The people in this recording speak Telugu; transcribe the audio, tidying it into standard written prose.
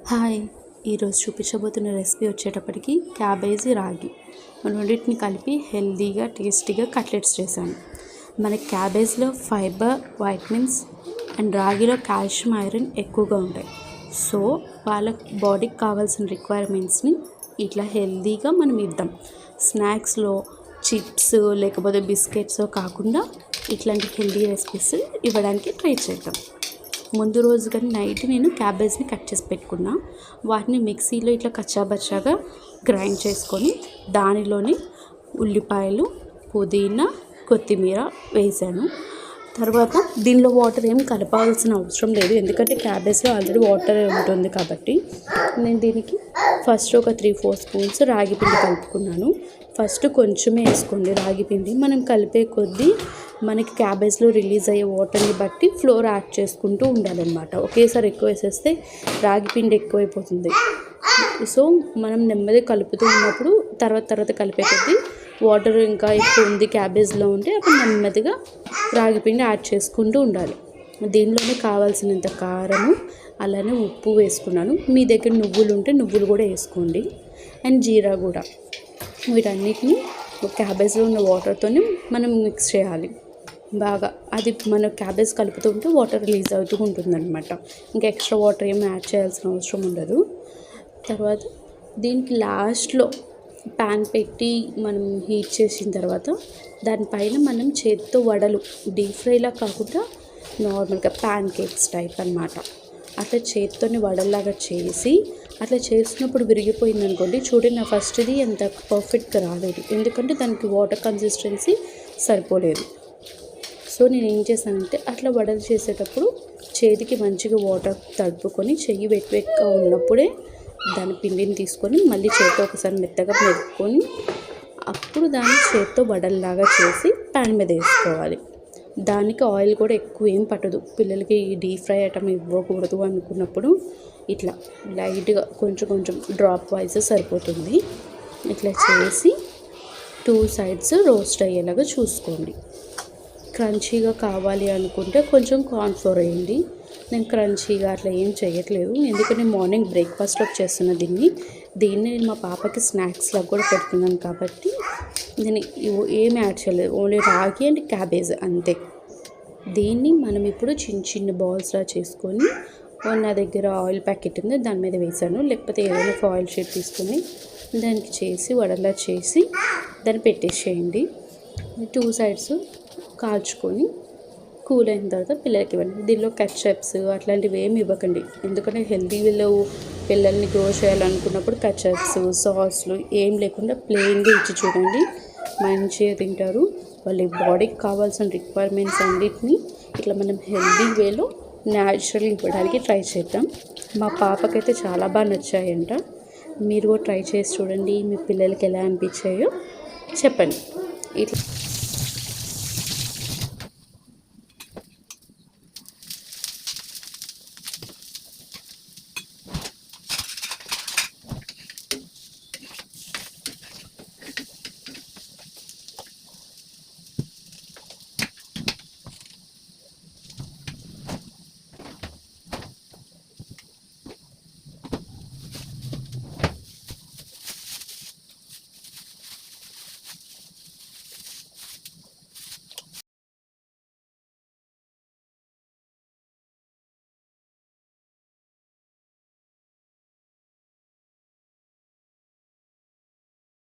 హాయ్, ఈరోజు చూపించబోతున్న రెసిపీ వచ్చేటప్పటికి క్యాబేజీ రాగి రెండింటిని కలిపి హెల్తీగా టేస్టీగా కట్లెట్స్ చేశాను. మనకి క్యాబేజ్లో ఫైబర్, వైటమిన్స్ అండ్ రాగిలో కాల్షియం, ఐరన్ ఎక్కువగా ఉంటాయి. సో వాళ్ళ బాడీకి కావాల్సిన రిక్వైర్మెంట్స్ని ఇట్లా హెల్తీగా మనం ఇద్దాం. స్నాక్స్లో చిప్స్ లేకపోతే బిస్కెట్స్ కాకుండా ఇట్లాంటి హెల్తీ రెసిపీస్ ఇవ్వడానికి ట్రై చేద్దాం. ముందు రోజు కానీ నైట్ నేను క్యాబేజ్ని కట్ చేసి పెట్టుకున్నా. వాటిని మిక్సీలో ఇట్లా కచ్చాబచ్చాగా గ్రైండ్ చేసుకొని దానిలోని ఉల్లిపాయలు, పుదీనా, కొత్తిమీర వేసాను. తర్వాత దీనిలో వాటర్ ఏం కలపాల్సిన అవసరం లేదు, ఎందుకంటే క్యాబేజ్లో ఆల్రెడీ వాటర్ ఉంటుంది కాబట్టి. నేను దీనికి ఫస్ట్ ఒక 3-4 స్పూన్స్ రాగి పిండి కలుపుకున్నాను. ఫస్ట్ కొంచెమే వేసుకోండి రాగి పిండి. మనం కలిపే కొద్దీ మనకి క్యాబేజ్లో రిలీజ్ అయ్యే వాటర్ని బట్టి ఫ్లోర్ యాడ్ చేసుకుంటూ ఉండాలన్నమాట. ఒకేసారి ఎక్కువ వేసేస్తే రాగి పిండి ఎక్కువైపోతుంది. సో మనం నెమ్మదిగా కలుపుతూ ఉన్నప్పుడు తర్వాత కలిపే కొద్దీ వాటర్ ఇంకా ఎక్కువ ఉంది క్యాబేజ్లో ఉంటే అప్పుడు నెమ్మదిగా రాగి పిండి యాడ్ చేసుకుంటూ ఉండాలి. దీనిలోనే కావాల్సినంత కారము అలానే ఉప్పు వేసుకున్నాను. మీ దగ్గర నువ్వులు ఉంటే నువ్వులు కూడా వేసుకోండి, అండ్ జీరా కూడా. వీటన్నిటిని క్యాబేజ్లో ఉన్న వాటర్తోనే మనం మిక్స్ చేయాలి బాగా. అది మన క్యాబేజ్ కలుపుతుంటే వాటర్ రిలీజ్ అవుతూ ఉంటుందన్నమాట. ఇంకా ఎక్స్ట్రా వాటర్ ఏమి యాడ్ చేయాల్సిన అవసరం ఉండదు. తర్వాత దీనికి లాస్ట్లో ప్యాన్ పెట్టి మనం హీట్ చేసిన తర్వాత దానిపైన మనం చేతితో వడలు, డీప్ ఫ్రైలా కాకుండా నార్మల్గా ప్యాన్ కేక్స్ టైప్ అన్నమాట, అట్లా చేతితోని వడల్లాగా చేసి అట్లా చేసినప్పుడు విరిగిపోయింది అనుకోండి. చూడండి, నా ఫస్ట్ది అంత పర్ఫెక్ట్గా రాలేదు, ఎందుకంటే దానికి వాటర్ కన్సిస్టెన్సీ సరిపోలేదు. సో నేను ఏం చేశానంటే అట్లా వడలు చేసేటప్పుడు చేతికి మంచిగా వాటర్ తడుపుకొని చెయ్యి వెట్గా ఉన్నప్పుడే దాని పిండిని తీసుకొని మళ్ళీ చేతితో ఒకసారి మెత్తగా మెదుపుకొని అప్పుడు దాన్ని చేతితో వడల్లాగా చేసి ప్యాన్ మీద వేసుకోవాలి. దానికి ఆయిల్ కూడా ఎక్కువ ఏం పట్టదు. పిల్లలకి డీప్ ఫ్రై ఐటమ్ ఇవ్వకూడదు అనుకున్నప్పుడు ఇట్లా లైట్గా కొంచెం డ్రాప్ వైజ్ సరిపోతుంది. ఇట్లా చేసి 2 సైడ్స్ రోస్ట్ అయ్యేలాగా చూసుకోండి. క్రంచీగా కావాలి అనుకుంటే కొంచెం కార్న్ఫ్లోర్ వేయండి. నేను క్రంచీగా అట్లా ఏం చేయట్లేదు, ఎందుకంటే మార్నింగ్ బ్రేక్ఫాస్ట్లోకి చేస్తున్న దీన్ని నేను మా పాపకి స్నాక్స్లా కూడా పెడుతున్నాను కాబట్టి నేను ఏమి యాడ్ చేయలేదు, ఓన్లీ రాగి అండ్ క్యాబేజ్ అంతే. దీన్ని మనం ఇప్పుడు చిన్న బాల్స్లా చేసుకొని, నా దగ్గర ఆయిల్ ప్యాకెట్ ఉంది దాని మీద వేసాను, లేకపోతే ఏదైనా ఫాయిల్ షీట్ తీసుకొని దానికి చేసి వడలా చేసి దాన్ని పెట్టేసేయండి. 2 సైడ్స్ కాల్చుకొని కూల్ అయిన తర్వాత పిల్లలకి ఇవ్వండి. దీనిలో కచ్చప్స్ అట్లాంటివి ఏమి ఇవ్వకండి, ఎందుకంటే హెల్తీలో పిల్లల్ని గ్రో చేయాలనుకున్నప్పుడు కచ్చప్స్, సాస్లు ఏం లేకుండా ప్లెయిన్గా ఇచ్చి చూడండి, మంచిగా తింటారు. వాళ్ళ బాడీకి కావాల్సిన రిక్వైర్మెంట్స్ అన్నిటిని ఇట్లా మనం హెల్తీ వేలో న్యాచురల్ ఇవ్వడానికి ట్రై చేద్దాం. మా పాపకైతే చాలా బాగా నచ్చాయంట. మీరు కూడా ట్రై చేసి చూడండి, మీ పిల్లలకి ఎలా అనిపించాయో చెప్పండి. ఇట్లా